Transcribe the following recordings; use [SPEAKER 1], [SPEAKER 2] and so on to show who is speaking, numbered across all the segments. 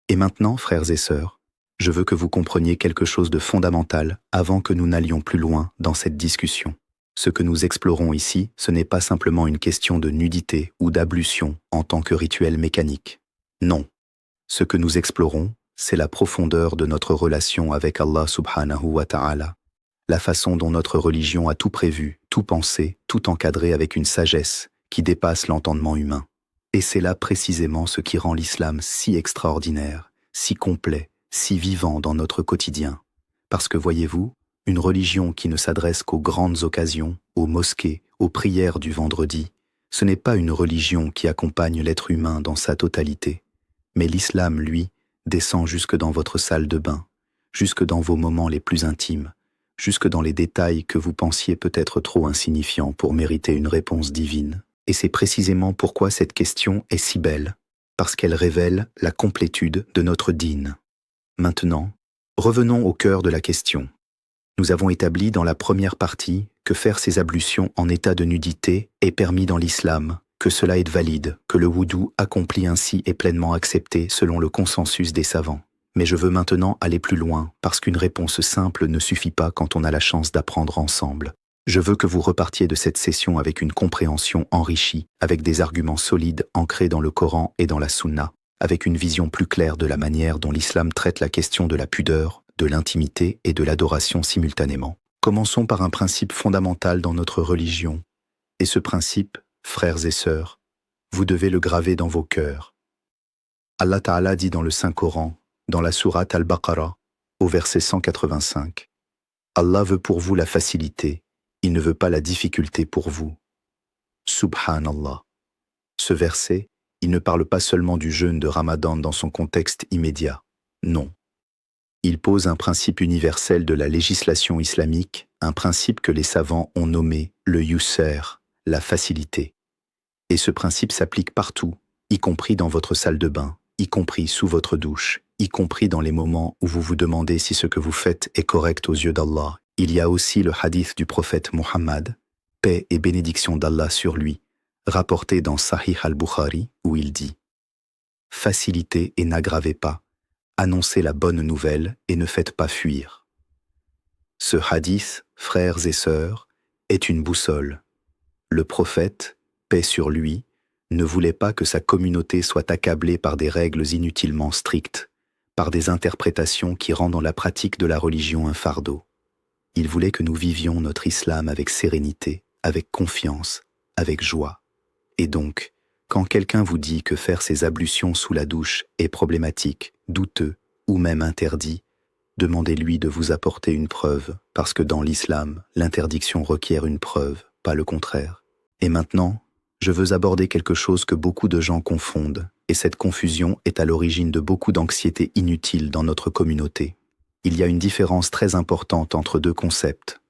[SPEAKER 1] Et maintenant, frères et sœurs, je veux que vous compreniez quelque chose de fondamental avant que nous n'allions plus loin dans cette discussion. Ce que nous explorons ici, ce n'est pas simplement une question de nudité ou d'ablution en tant que rituel mécanique. Non. Ce que nous explorons, c'est la profondeur de notre relation avec Allah subhanahu wa ta'ala, la façon dont notre religion a tout prévu, tout pensé, tout encadré avec une sagesse qui dépasse l'entendement humain. Et c'est là précisément ce qui rend l'islam si extraordinaire, si complet, si vivant dans notre quotidien. Parce que voyez-vous, une religion qui ne s'adresse qu'aux grandes occasions, aux mosquées, aux prières du vendredi, ce n'est pas une religion qui accompagne l'être humain dans sa totalité. Mais l'islam, lui, descend jusque dans votre salle de bain, jusque dans vos moments les plus intimes, jusque dans les détails que vous pensiez peut-être trop insignifiants pour mériter une réponse divine. Et c'est précisément pourquoi cette question est si belle, parce qu'elle révèle la complétude de notre dîn. Maintenant, revenons au cœur de la question. Nous avons établi dans la première partie que faire ces ablutions en état de nudité est permis dans l'islam, que cela est valide, que le wudu accompli ainsi est pleinement accepté selon le consensus des savants. Mais je veux maintenant aller plus loin, parce qu'une réponse simple ne suffit pas quand on a la chance d'apprendre ensemble. Je veux que vous repartiez de cette session avec une compréhension enrichie, avec des arguments solides ancrés dans le Coran et dans la Sunna, avec une vision plus claire de la manière dont l'islam traite la question de la pudeur, de l'intimité et de l'adoration simultanément. Commençons par un principe fondamental dans notre religion. Et ce principe, frères et sœurs, vous devez le graver dans vos cœurs. Allah Ta'ala dit dans le Saint-Coran, dans la sourate Al-Baqarah, au verset 185, « Allah veut pour vous la facilité, il ne veut pas la difficulté pour vous. » Subhanallah. Ce verset, il ne parle pas seulement du jeûne de Ramadan dans son contexte immédiat. Non. Il pose un principe universel de la législation islamique, un principe que les savants ont nommé le yusr, la facilité. Et ce principe s'applique partout, y compris dans votre salle de bain, y compris sous votre douche, y compris dans les moments où vous vous demandez si ce que vous faites est correct aux yeux d'Allah. Il y a aussi le hadith du prophète Muhammad, paix et bénédiction d'Allah sur lui, rapporté dans Sahih al-Bukhari, où il dit « Facilitez et n'aggravez pas, annoncez la bonne nouvelle et ne faites pas fuir. » Ce hadith, frères et sœurs, est une boussole. Le prophète, paix sur lui, ne voulait pas que sa communauté soit accablée par des règles inutilement strictes, par des interprétations qui rendent la pratique de la religion un fardeau. Il voulait que nous vivions notre islam avec sérénité, avec confiance, avec joie. Et donc, quand quelqu'un vous dit que faire ses ablutions sous la douche est problématique, douteux ou même interdit, demandez-lui de vous apporter une preuve, parce que dans l'islam, l'interdiction requiert une preuve, pas le contraire. Et maintenant, je veux aborder quelque chose que beaucoup de gens confondent, et cette confusion est à l'origine de beaucoup d'anxiété inutile dans notre communauté. Il y a une différence très importante entre deux concepts,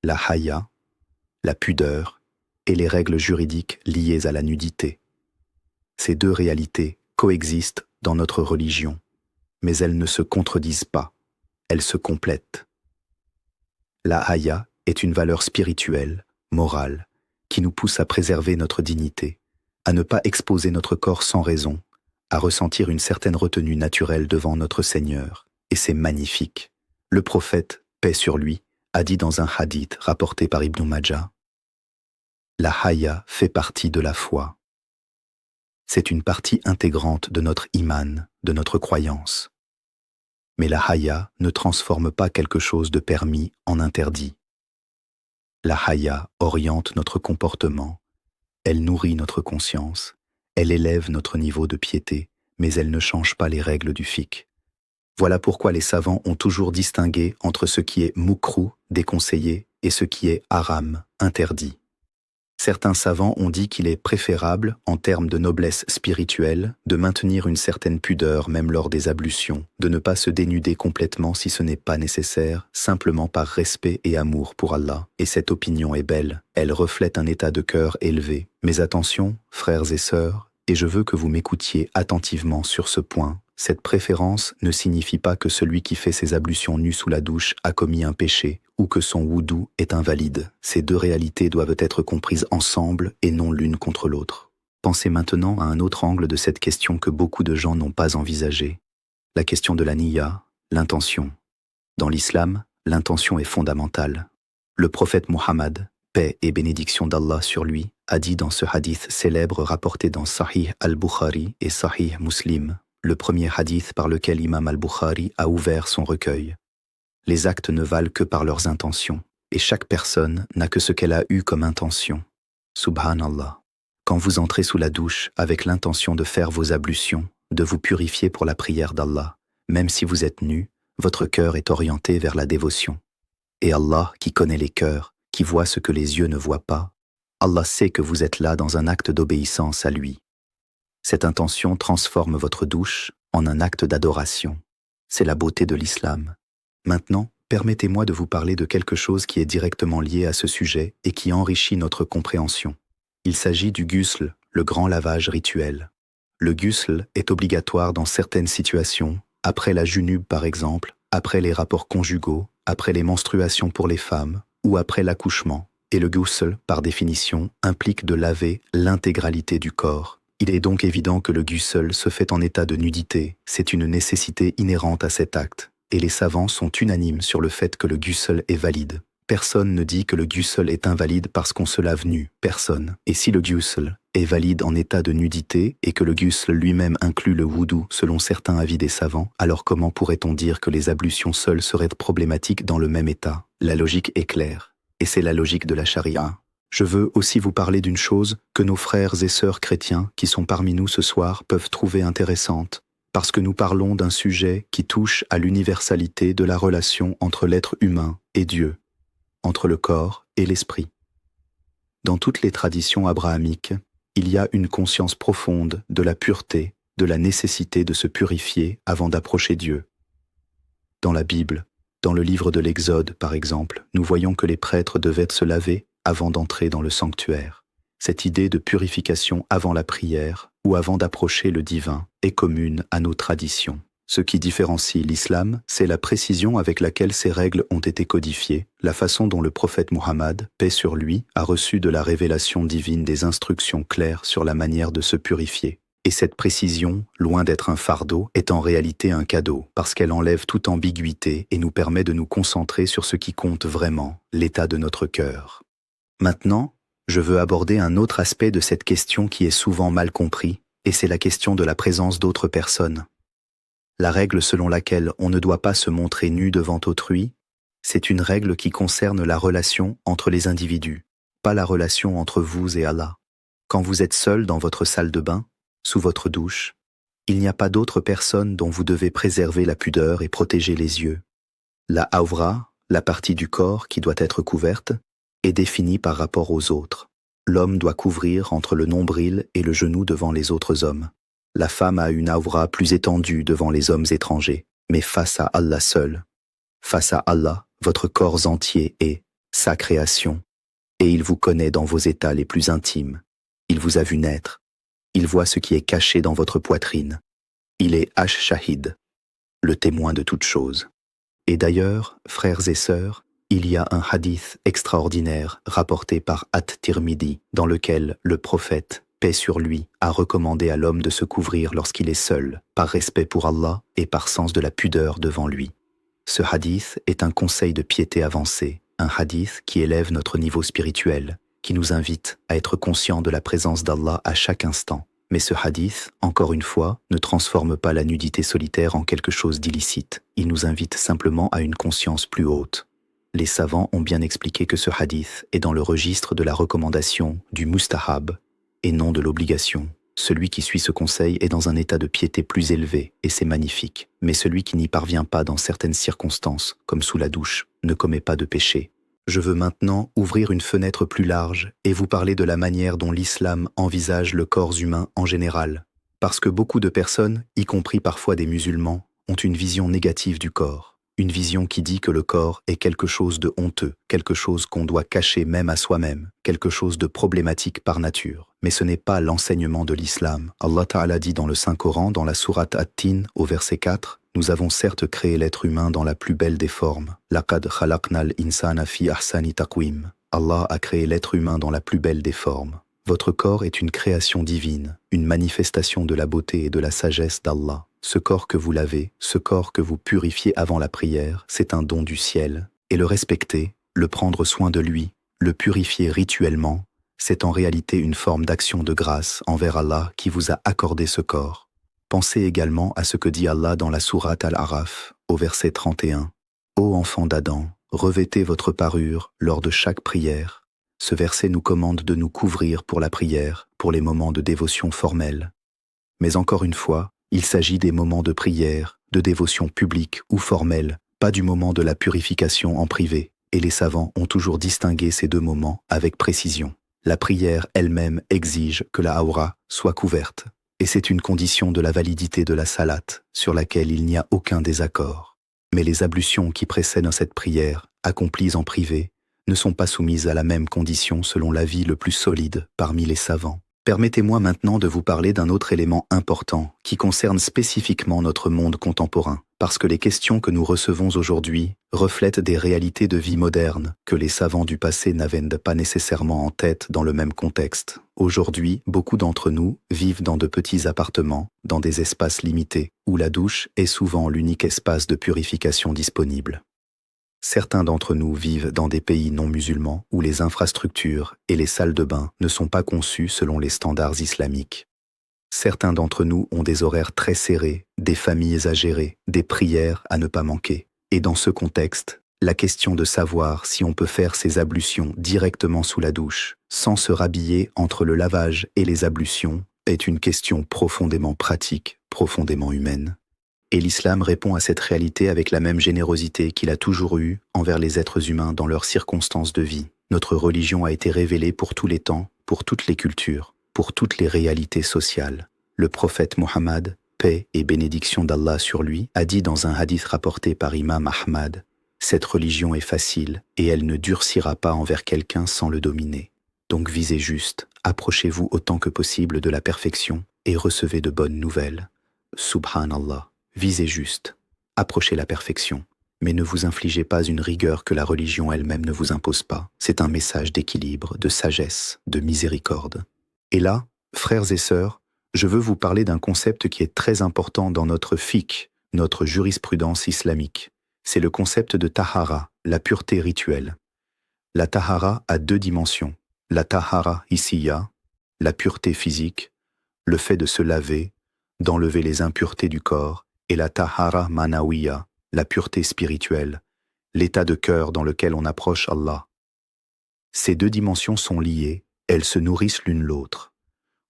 [SPEAKER 1] la haya, la pudeur, et les règles juridiques liées à la nudité. Ces deux réalités coexistent dans notre religion, mais elles ne se contredisent pas, elles se complètent. La haya est une valeur spirituelle, morale, qui nous pousse à préserver notre dignité, à ne pas exposer notre corps sans raison, à ressentir une certaine retenue naturelle devant notre Seigneur. Et c'est magnifique. Le prophète, paix sur lui, a dit dans un hadith rapporté par Ibn Majah, « La haya fait partie de la foi. » C'est une partie intégrante de notre iman, de notre croyance. Mais la haya ne transforme pas quelque chose de permis en interdit. La haya oriente notre comportement, elle nourrit notre conscience, elle élève notre niveau de piété, mais elle ne change pas les règles du fiqh. Voilà pourquoi les savants ont toujours distingué entre ce qui est moukrou, déconseillé, et ce qui est haram, interdit. Certains savants ont dit qu'il est préférable, en termes de noblesse spirituelle, de maintenir une certaine pudeur même lors des ablutions, de ne pas se dénuder complètement si ce n'est pas nécessaire, simplement par respect et amour pour Allah. Et cette opinion est belle, elle reflète un état de cœur élevé. Mais attention, frères et sœurs, et je veux que vous m'écoutiez attentivement sur ce point, cette préférence ne signifie pas que celui qui fait ses ablutions nues sous la douche a commis un péché, ou que son wudu est invalide. Ces deux réalités doivent être comprises ensemble et non l'une contre l'autre. Pensez maintenant à un autre angle de cette question que beaucoup de gens n'ont pas envisagé. La question de la niyya, l'intention. Dans l'islam, l'intention est fondamentale. Le prophète Muhammad, paix et bénédiction d'Allah sur lui, a dit dans ce hadith célèbre rapporté dans Sahih al-Bukhari et Sahih Muslim, le premier hadith par lequel Imam al-Bukhari a ouvert son recueil. Les actes ne valent que par leurs intentions, et chaque personne n'a que ce qu'elle a eu comme intention. Subhanallah. Quand vous entrez sous la douche avec l'intention de faire vos ablutions, de vous purifier pour la prière d'Allah, même si vous êtes nu, votre cœur est orienté vers la dévotion. Et Allah, qui connaît les cœurs, qui voit ce que les yeux ne voient pas, Allah sait que vous êtes là dans un acte d'obéissance à lui. Cette intention transforme votre douche en un acte d'adoration. C'est la beauté de l'islam. Maintenant, permettez-moi de vous parler de quelque chose qui est directement lié à ce sujet et qui enrichit notre compréhension. Il s'agit du ghusl, le grand lavage rituel. Le ghusl est obligatoire dans certaines situations, après la junub par exemple, après les rapports conjugaux, après les menstruations pour les femmes ou après l'accouchement. Et le ghusl, par définition, implique de laver l'intégralité du corps. Il est donc évident que le ghusl se fait en état de nudité. C'est une nécessité inhérente à cet acte. Et les savants sont unanimes sur le fait que le ghusl est valide. Personne ne dit que le ghusl est invalide parce qu'on se lave nu. Personne. Et si le ghusl est valide en état de nudité et que le ghusl lui-même inclut le wudu selon certains avis des savants, alors comment pourrait-on dire que les ablutions seules seraient problématiques dans le même état? La logique est claire. Et c'est la logique de la charia. Je veux aussi vous parler d'une chose que nos frères et sœurs chrétiens qui sont parmi nous ce soir peuvent trouver intéressante, parce que nous parlons d'un sujet qui touche à l'universalité de la relation entre l'être humain et Dieu, entre le corps et l'esprit. Dans toutes les traditions abrahamiques, il y a une conscience profonde de la pureté, de la nécessité de se purifier avant d'approcher Dieu. Dans la Bible, dans le livre de l'Exode, par exemple, nous voyons que les prêtres devaient se laver avant d'entrer dans le sanctuaire. Cette idée de purification avant la prière ou avant d'approcher le divin est commune à nos traditions. Ce qui différencie l'islam, c'est la précision avec laquelle ces règles ont été codifiées, la façon dont le prophète Muhammad, paix sur lui, a reçu de la révélation divine des instructions claires sur la manière de se purifier. Et cette précision, loin d'être un fardeau, est en réalité un cadeau, parce qu'elle enlève toute ambiguïté et nous permet de nous concentrer sur ce qui compte vraiment, l'état de notre cœur. Maintenant, je veux aborder un autre aspect de cette question qui est souvent mal compris, et c'est la question de la présence d'autres personnes. La règle selon laquelle on ne doit pas se montrer nu devant autrui, c'est une règle qui concerne la relation entre les individus, pas la relation entre vous et Allah. Quand vous êtes seul dans votre salle de bain, sous votre douche, il n'y a pas d'autre personne dont vous devez préserver la pudeur et protéger les yeux. La awra, la partie du corps qui doit être couverte, est définie par rapport aux autres. L'homme doit couvrir entre le nombril et le genou devant les autres hommes. La femme a une awra plus étendue devant les hommes étrangers, mais face à Allah seul. Face à Allah, votre corps entier est sa création, et il vous connaît dans vos états les plus intimes. Il vous a vu naître. Il voit ce qui est caché dans votre poitrine. Il est Ash-Shahid, le témoin de toutes choses. Et d'ailleurs, frères et sœurs, il y a un hadith extraordinaire rapporté par At-Tirmidhi, dans lequel le prophète, paix sur lui, a recommandé à l'homme de se couvrir lorsqu'il est seul, par respect pour Allah et par sens de la pudeur devant lui. Ce hadith est un conseil de piété avancé, un hadith qui élève notre niveau spirituel, qui nous invite à être conscients de la présence d'Allah à chaque instant. Mais ce hadith, encore une fois, ne transforme pas la nudité solitaire en quelque chose d'illicite. Il nous invite simplement à une conscience plus haute. Les savants ont bien expliqué que ce hadith est dans le registre de la recommandation, du mustahab, et non de l'obligation. Celui qui suit ce conseil est dans un état de piété plus élevé, et c'est magnifique. Mais celui qui n'y parvient pas dans certaines circonstances, comme sous la douche, ne commet pas de péché. Je veux maintenant ouvrir une fenêtre plus large et vous parler de la manière dont l'islam envisage le corps humain en général. Parce que beaucoup de personnes, y compris parfois des musulmans, ont une vision négative du corps. Une vision qui dit que le corps est quelque chose de honteux, quelque chose qu'on doit cacher même à soi-même, quelque chose de problématique par nature. Mais ce n'est pas l'enseignement de l'islam. Allah Ta'ala dit dans le Saint-Coran, dans la sourate At-Tin, au verset 4, « Nous avons certes créé l'être humain dans la plus belle des formes. Laqad khalaqnal insana fi ahsani taqwim. Allah a créé l'être humain dans la plus belle des formes. Votre corps est une création divine, une manifestation de la beauté et de la sagesse d'Allah. Ce corps que vous lavez, ce corps que vous purifiez avant la prière, c'est un don du ciel. Et le respecter, le prendre soin de lui, le purifier rituellement, c'est en réalité une forme d'action de grâce envers Allah qui vous a accordé ce corps. Pensez également à ce que dit Allah dans la sourate Al-Araf, au verset 31. « Ô enfants d'Adam, revêtez votre parure lors de chaque prière. » Ce verset nous commande de nous couvrir pour la prière, pour les moments de dévotion formelle. Mais encore une fois, il s'agit des moments de prière, de dévotion publique ou formelle, pas du moment de la purification en privé, et les savants ont toujours distingué ces deux moments avec précision. La prière elle-même exige que la aura soit couverte, et c'est une condition de la validité de la salate, sur laquelle il n'y a aucun désaccord. Mais les ablutions qui précèdent cette prière, accomplies en privé, ne sont pas soumises à la même condition selon l'avis le plus solide parmi les savants. Permettez-moi maintenant de vous parler d'un autre élément important qui concerne spécifiquement notre monde contemporain, parce que les questions que nous recevons aujourd'hui reflètent des réalités de vie moderne que les savants du passé n'avaient pas nécessairement en tête dans le même contexte. Aujourd'hui, beaucoup d'entre nous vivent dans de petits appartements, dans des espaces limités, où la douche est souvent l'unique espace de purification disponible. Certains d'entre nous vivent dans des pays non musulmans où les infrastructures et les salles de bain ne sont pas conçues selon les standards islamiques. Certains d'entre nous ont des horaires très serrés, des familles à gérer, des prières à ne pas manquer. Et dans ce contexte, la question de savoir si on peut faire ses ablutions directement sous la douche, sans se rhabiller entre le lavage et les ablutions, est une question profondément pratique, profondément humaine. Et l'islam répond à cette réalité avec la même générosité qu'il a toujours eue envers les êtres humains dans leurs circonstances de vie. Notre religion a été révélée pour tous les temps, pour toutes les cultures, pour toutes les réalités sociales. Le prophète Mohammed, paix et bénédiction d'Allah sur lui, a dit dans un hadith rapporté par Imam Ahmad, « Cette religion est facile et elle ne durcira pas envers quelqu'un sans le dominer. Donc visez juste, approchez-vous autant que possible de la perfection et recevez de bonnes nouvelles. Subhanallah. Visez juste, approchez la perfection, mais ne vous infligez pas une rigueur que la religion elle-même ne vous impose pas. C'est un message d'équilibre, de sagesse, de miséricorde. Et là, frères et sœurs, je veux vous parler d'un concept qui est très important dans notre fiqh, notre jurisprudence islamique. C'est le concept de tahara, la pureté rituelle. La tahara a deux dimensions. La tahara hissiya, la pureté physique, le fait de se laver, d'enlever les impuretés du corps, et la tahara manawiya, la pureté spirituelle, l'état de cœur dans lequel on approche Allah. Ces deux dimensions sont liées, elles se nourrissent l'une l'autre.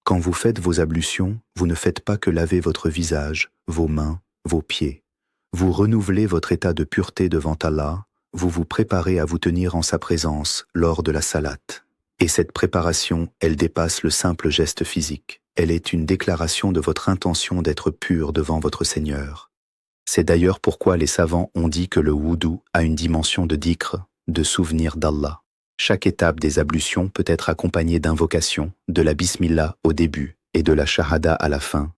[SPEAKER 1] Quand vous faites vos ablutions, vous ne faites pas que laver votre visage, vos mains, vos pieds. Vous renouvelez votre état de pureté devant Allah, vous vous préparez à vous tenir en sa présence lors de la salate. Et cette préparation, elle dépasse le simple geste physique. Elle est une déclaration de votre intention d'être pur devant votre Seigneur. C'est d'ailleurs pourquoi les savants ont dit que le wudu a une dimension de dhikr, de souvenir d'Allah. Chaque étape des ablutions peut être accompagnée d'invocations, de la bismillah au début et de la shahada à la fin.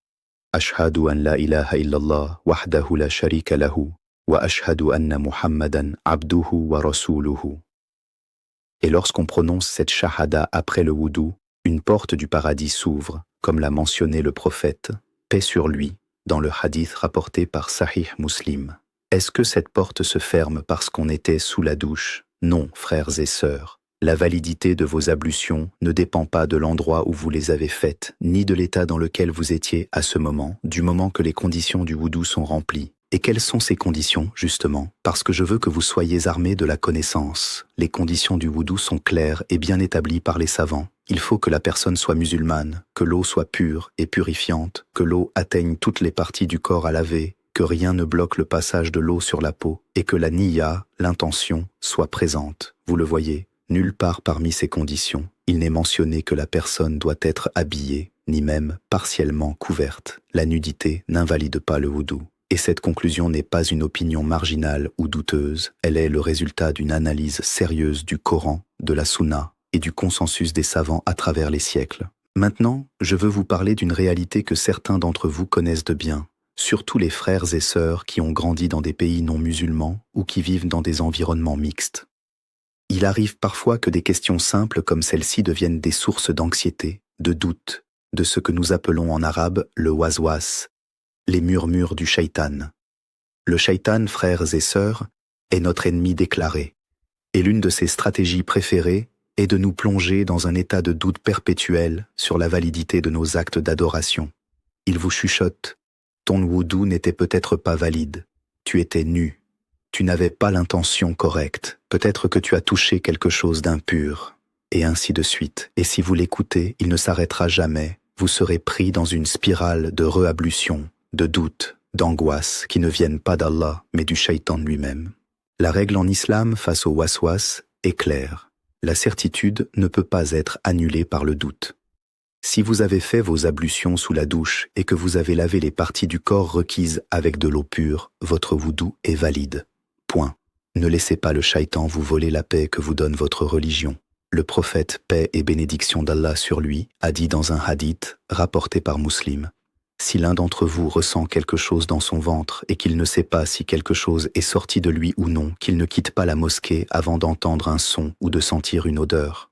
[SPEAKER 1] Ashhadu an la ilaha illallah wahdahu la sharika lahu wa ashhadu anna Muhammadan abduhu wa rasuluhu. Et lorsqu'on prononce cette shahada après le wudu, une porte du paradis s'ouvre, comme l'a mentionné le prophète, paix sur lui, dans le hadith rapporté par Sahih Muslim. Est-ce que cette porte se ferme parce qu'on était sous la douche? Non, frères et sœurs. La validité de vos ablutions ne dépend pas de l'endroit où vous les avez faites, ni de l'état dans lequel vous étiez à ce moment, du moment que les conditions du wudu sont remplies. Et quelles sont ces conditions, justement? Parce que je veux que vous soyez armés de la connaissance. Les conditions du wudu sont claires et bien établies par les savants. Il faut que la personne soit musulmane, que l'eau soit pure et purifiante, que l'eau atteigne toutes les parties du corps à laver, que rien ne bloque le passage de l'eau sur la peau, et que la niyya, l'intention, soit présente. Vous le voyez, nulle part parmi ces conditions, il n'est mentionné que la personne doit être habillée, ni même partiellement couverte. La nudité n'invalide pas le wudu. Et cette conclusion n'est pas une opinion marginale ou douteuse, elle est le résultat d'une analyse sérieuse du Coran, de la Sunna et du consensus des savants à travers les siècles. Maintenant, je veux vous parler d'une réalité que certains d'entre vous connaissent de bien, surtout les frères et sœurs qui ont grandi dans des pays non musulmans ou qui vivent dans des environnements mixtes. Il arrive parfois que des questions simples comme celle-ci deviennent des sources d'anxiété, de doute, de ce que nous appelons en arabe le waswas, les murmures du shaitan. Le shaitan, frères et sœurs, est notre ennemi déclaré, et l'une de ses stratégies préférées est de nous plonger dans un état de doute perpétuel sur la validité de nos actes d'adoration. Il vous chuchote, ton wudu n'était peut-être pas valide, tu étais nu, tu n'avais pas l'intention correcte, peut-être que tu as touché quelque chose d'impur, et ainsi de suite. Et si vous l'écoutez, il ne s'arrêtera jamais, vous serez pris dans une spirale de réablution, de doute, d'angoisse qui ne viennent pas d'Allah, mais du shaitan lui-même. La règle en islam face au waswas est claire. La certitude ne peut pas être annulée par le doute. Si vous avez fait vos ablutions sous la douche et que vous avez lavé les parties du corps requises avec de l'eau pure, votre wudu est valide. Point. Ne laissez pas le shaitan vous voler la paix que vous donne votre religion. Le prophète, paix et bénédiction d'Allah sur lui, a dit dans un hadith rapporté par Muslim: si l'un d'entre vous ressent quelque chose dans son ventre et qu'il ne sait pas si quelque chose est sorti de lui ou non, qu'il ne quitte pas la mosquée avant d'entendre un son ou de sentir une odeur.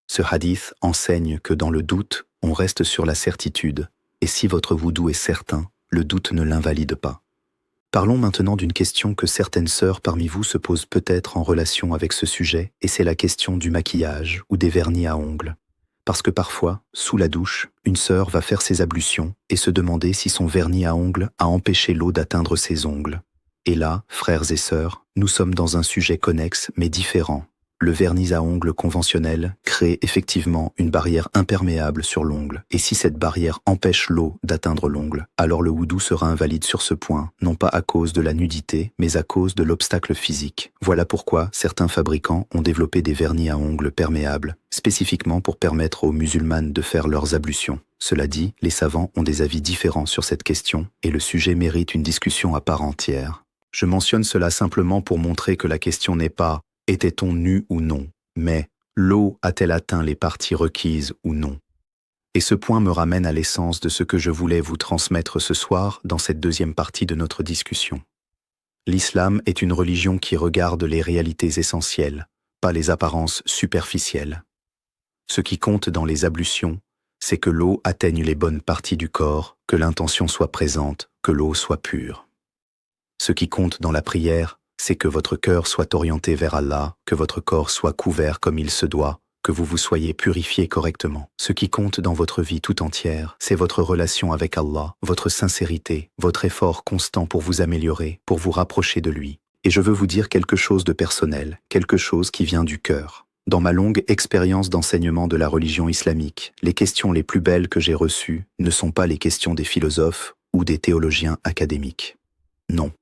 [SPEAKER 1] Ce hadith enseigne que dans le doute, on reste sur la certitude, et si votre wudu est certain, le doute ne l'invalide pas. Parlons maintenant d'une question que certaines sœurs parmi vous se posent peut-être en relation avec ce sujet, et c'est la question du maquillage ou des vernis à ongles. Parce que parfois, sous la douche, une sœur va faire ses ablutions et se demander si son vernis à ongles a empêché l'eau d'atteindre ses ongles. Et là, frères et sœurs, nous sommes dans un sujet connexe mais différent. Le vernis à ongles conventionnel crée effectivement une barrière imperméable sur l'ongle. Et si cette barrière empêche l'eau d'atteindre l'ongle, alors le wudu sera invalide sur ce point, non pas à cause de la nudité, mais à cause de l'obstacle physique. Voilà pourquoi certains fabricants ont développé des vernis à ongles perméables, spécifiquement pour permettre aux musulmanes de faire leurs ablutions. Cela dit, les savants ont des avis différents sur cette question, et le sujet mérite une discussion à part entière. Je mentionne cela simplement pour montrer que la question n'est pas « était-on nu ou non ?», mais « l'eau a-t-elle atteint les parties requises ou non ?» Et ce point me ramène à l'essence de ce que je voulais vous transmettre ce soir dans cette deuxième partie de notre discussion. L'islam est une religion qui regarde les réalités essentielles, pas les apparences superficielles. Ce qui compte dans les ablutions, c'est que l'eau atteigne les bonnes parties du corps, que l'intention soit présente, que l'eau soit pure. Ce qui compte dans la prière, c'est que votre cœur soit orienté vers Allah, que votre corps soit couvert comme il se doit, que vous vous soyez purifié correctement. Ce qui compte dans votre vie tout entière, c'est votre relation avec Allah, votre sincérité, votre effort constant pour vous améliorer, pour vous rapprocher de lui. Et je veux vous dire quelque chose de personnel, quelque chose qui vient du cœur. Dans ma longue expérience d'enseignement de la religion islamique, les questions les plus belles que j'ai reçues ne sont pas les questions des philosophes ou des théologiens académiques. Non.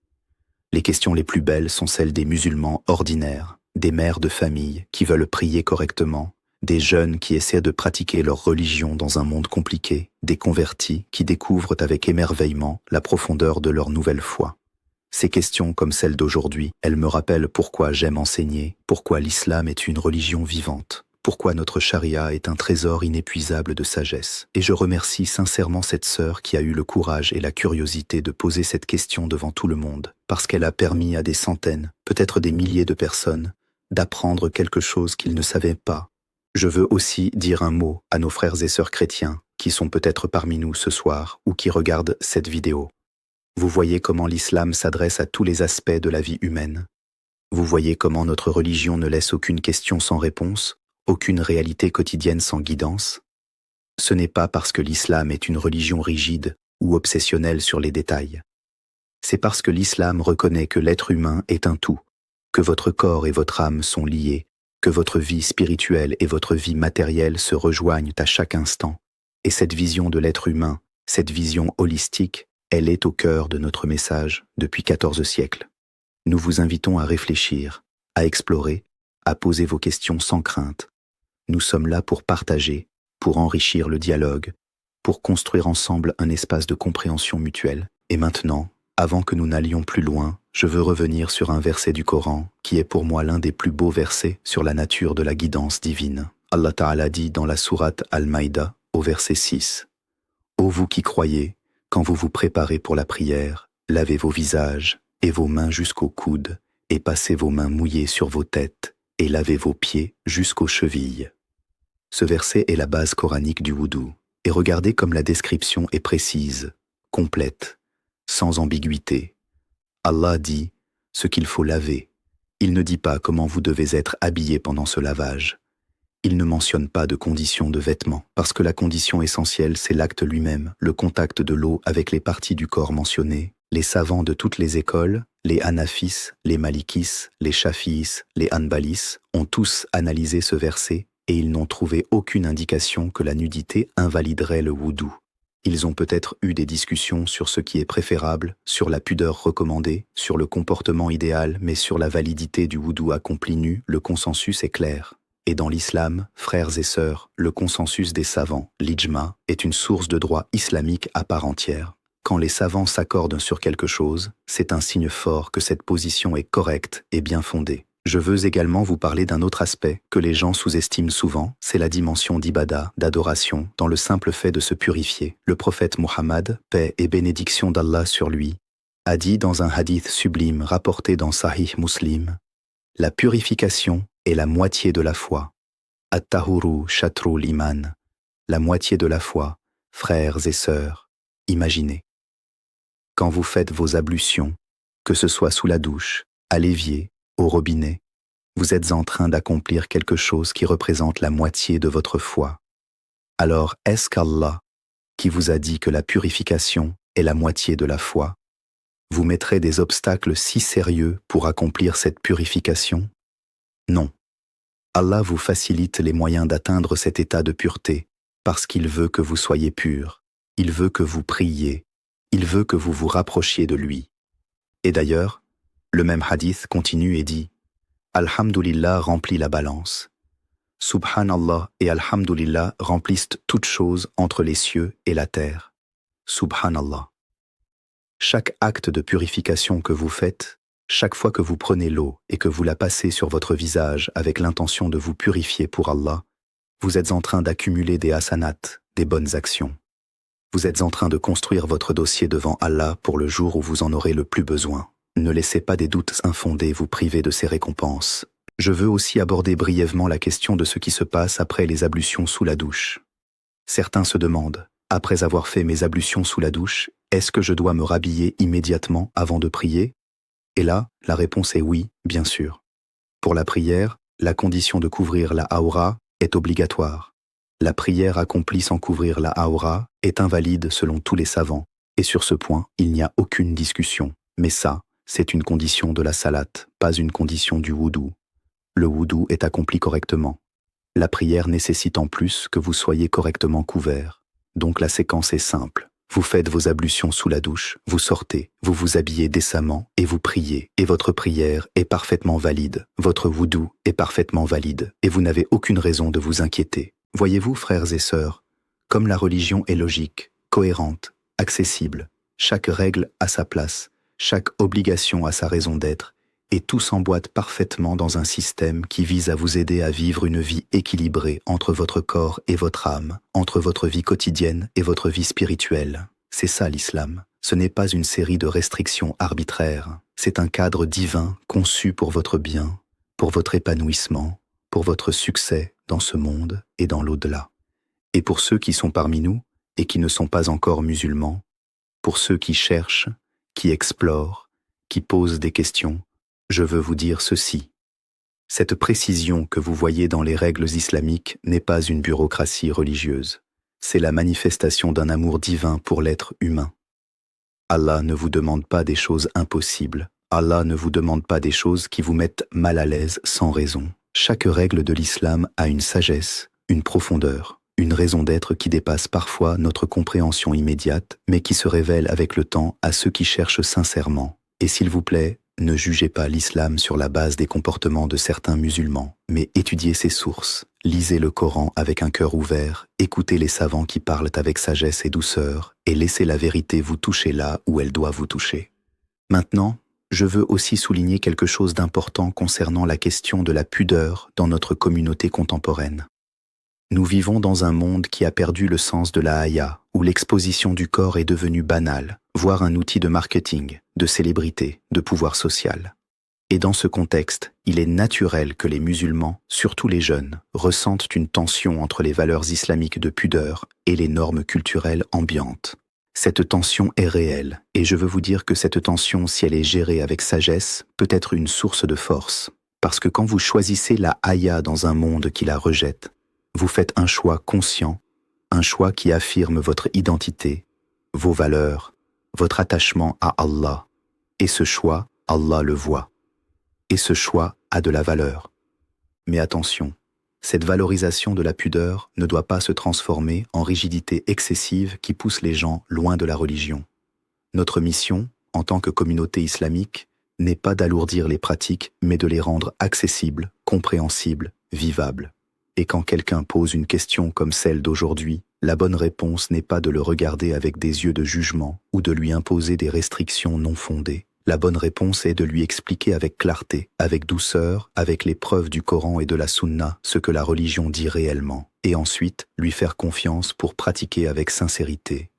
[SPEAKER 1] Les questions les plus belles sont celles des musulmans ordinaires, des mères de famille qui veulent prier correctement, des jeunes qui essaient de pratiquer leur religion dans un monde compliqué, des convertis qui découvrent avec émerveillement la profondeur de leur nouvelle foi. Ces questions comme celles d'aujourd'hui, elles me rappellent pourquoi j'aime enseigner, pourquoi l'islam est une religion vivante, pourquoi notre charia est un trésor inépuisable de sagesse. Et je remercie sincèrement cette sœur qui a eu le courage et la curiosité de poser cette question devant tout le monde, parce qu'elle a permis à des centaines, peut-être des milliers de personnes, d'apprendre quelque chose qu'ils ne savaient pas. Je veux aussi dire un mot à nos frères et sœurs chrétiens qui sont peut-être parmi nous ce soir ou qui regardent cette vidéo. Vous voyez comment l'islam s'adresse à tous les aspects de la vie humaine. Vous voyez comment notre religion ne laisse aucune question sans réponse, aucune réalité quotidienne sans guidance. Ce n'est pas parce que l'islam est une religion rigide ou obsessionnelle sur les détails. C'est parce que l'islam reconnaît que l'être humain est un tout, que votre corps et votre âme sont liés, que votre vie spirituelle et votre vie matérielle se rejoignent à chaque instant. Et cette vision de l'être humain, cette vision holistique, elle est au cœur de notre message depuis 14 siècles. Nous vous invitons à réfléchir, à explorer, à poser vos questions sans crainte. Nous sommes là pour partager, pour enrichir le dialogue, pour construire ensemble un espace de compréhension mutuelle. Et maintenant, avant que nous n'allions plus loin, je veux revenir sur un verset du Coran qui est pour moi l'un des plus beaux versets sur la nature de la guidance divine. Allah Ta'ala dit dans la sourate Al-Maïda, au verset 6, « Ô vous qui croyez, quand vous vous préparez pour la prière, lavez vos visages et vos mains jusqu'aux coudes, et passez vos mains mouillées sur vos têtes, et lavez vos pieds jusqu'aux chevilles. Ce verset est la base coranique du wudu, et regardez comme la description est précise, complète, sans ambiguïté. Allah dit ce qu'il faut laver. Il ne dit pas comment vous devez être habillé pendant ce lavage. Il ne mentionne pas de conditions de vêtements, parce que la condition essentielle, c'est l'acte lui-même, le contact de l'eau avec les parties du corps mentionnées. Les savants de toutes les écoles, les Hanafis, les Malikis, les Shafi'is, les Hanbalis, ont tous analysé ce verset et ils n'ont trouvé aucune indication que la nudité invaliderait le wudu. Ils ont peut-être eu des discussions sur ce qui est préférable, sur la pudeur recommandée, sur le comportement idéal, mais sur la validité du wudu accompli nu, le consensus est clair. Et dans l'islam, frères et sœurs, le consensus des savants, l'ijma, est une source de droit islamique à part entière. Quand les savants s'accordent sur quelque chose, c'est un signe fort que cette position est correcte et bien fondée. Je veux également vous parler d'un autre aspect que les gens sous-estiment souvent, c'est la dimension d'ibada, d'adoration, dans le simple fait de se purifier. Le prophète Muhammad, paix et bénédiction d'Allah sur lui, a dit dans un hadith sublime rapporté dans Sahih Muslim, « La purification est la moitié de la foi. At-tahuru shatrul iman. La moitié de la foi, frères et sœurs, imaginez. Quand vous faites vos ablutions, que ce soit sous la douche, à l'évier, au robinet, vous êtes en train d'accomplir quelque chose qui représente la moitié de votre foi. Alors, est-ce qu'Allah, qui vous a dit que la purification est la moitié de la foi, vous mettrait des obstacles si sérieux pour accomplir cette purification? Non. Allah vous facilite les moyens d'atteindre cet état de pureté parce qu'il veut que vous soyez purs, il veut que vous priez, il veut que vous vous rapprochiez de lui. Et d'ailleurs, le même hadith continue et dit « Alhamdulillah remplit la balance. Subhanallah et Alhamdulillah remplissent toutes choses entre les cieux et la terre. Subhanallah. » Chaque acte de purification que vous faites, chaque fois que vous prenez l'eau et que vous la passez sur votre visage avec l'intention de vous purifier pour Allah, vous êtes en train d'accumuler des hasanats, des bonnes actions. Vous êtes en train de construire votre dossier devant Allah pour le jour où vous en aurez le plus besoin. Ne laissez pas des doutes infondés vous priver de ces récompenses. Je veux aussi aborder brièvement la question de ce qui se passe après les ablutions sous la douche. Certains se demandent, après avoir fait mes ablutions sous la douche, est-ce que je dois me rhabiller immédiatement avant de prier? Et là, la réponse est oui, bien sûr. Pour la prière, la condition de couvrir la aura est obligatoire. La prière accomplie sans couvrir la aura est invalide selon tous les savants, et sur ce point, il n'y a aucune discussion. Mais ça, c'est une condition de la salate, pas une condition du wudu. Le wudu est accompli correctement. La prière nécessite en plus que vous soyez correctement couvert. Donc la séquence est simple. Vous faites vos ablutions sous la douche, vous sortez, vous vous habillez décemment et vous priez. Et votre prière est parfaitement valide. Votre wudu est parfaitement valide. Et vous n'avez aucune raison de vous inquiéter. Voyez-vous, frères et sœurs, comme la religion est logique, cohérente, accessible, chaque règle a sa place, chaque obligation a sa raison d'être, et tout s'emboîte parfaitement dans un système qui vise à vous aider à vivre une vie équilibrée entre votre corps et votre âme, entre votre vie quotidienne et votre vie spirituelle. C'est ça l'islam. Ce n'est pas une série de restrictions arbitraires. C'est un cadre divin conçu pour votre bien, pour votre épanouissement, pour votre succès dans ce monde et dans l'au-delà. Et pour ceux qui sont parmi nous et qui ne sont pas encore musulmans, pour ceux qui cherchent, qui explorent, qui posent des questions, je veux vous dire ceci. Cette précision que vous voyez dans les règles islamiques n'est pas une bureaucratie religieuse. C'est la manifestation d'un amour divin pour l'être humain. Allah ne vous demande pas des choses impossibles. Allah ne vous demande pas des choses qui vous mettent mal à l'aise sans raison. Chaque règle de l'islam a une sagesse, une profondeur, une raison d'être qui dépasse parfois notre compréhension immédiate, mais qui se révèle avec le temps à ceux qui cherchent sincèrement. Et s'il vous plaît, ne jugez pas l'islam sur la base des comportements de certains musulmans, mais étudiez ses sources, lisez le Coran avec un cœur ouvert, écoutez les savants qui parlent avec sagesse et douceur, et laissez la vérité vous toucher là où elle doit vous toucher. Maintenant, je veux aussi souligner quelque chose d'important concernant la question de la pudeur dans notre communauté contemporaine. Nous vivons dans un monde qui a perdu le sens de la haya, où l'exposition du corps est devenue banale, voire un outil de marketing, de célébrité, de pouvoir social. Et dans ce contexte, il est naturel que les musulmans, surtout les jeunes, ressentent une tension entre les valeurs islamiques de pudeur et les normes culturelles ambiantes. Cette tension est réelle, et je veux vous dire que cette tension, si elle est gérée avec sagesse, peut être une source de force. Parce que quand vous choisissez la haya dans un monde qui la rejette, vous faites un choix conscient, un choix qui affirme votre identité, vos valeurs, votre attachement à Allah. Et ce choix, Allah le voit. Et ce choix a de la valeur. Mais attention, cette valorisation de la pudeur ne doit pas se transformer en rigidité excessive qui pousse les gens loin de la religion. Notre mission, en tant que communauté islamique, n'est pas d'alourdir les pratiques, mais de les rendre accessibles, compréhensibles, vivables. Et quand quelqu'un pose une question comme celle d'aujourd'hui, la bonne réponse n'est pas de le regarder avec des yeux de jugement ou de lui imposer des restrictions non fondées. La bonne réponse est de lui expliquer avec clarté, avec douceur, avec les preuves du Coran et de la Sunna, ce que la religion dit réellement, et ensuite lui faire confiance pour pratiquer avec sincérité.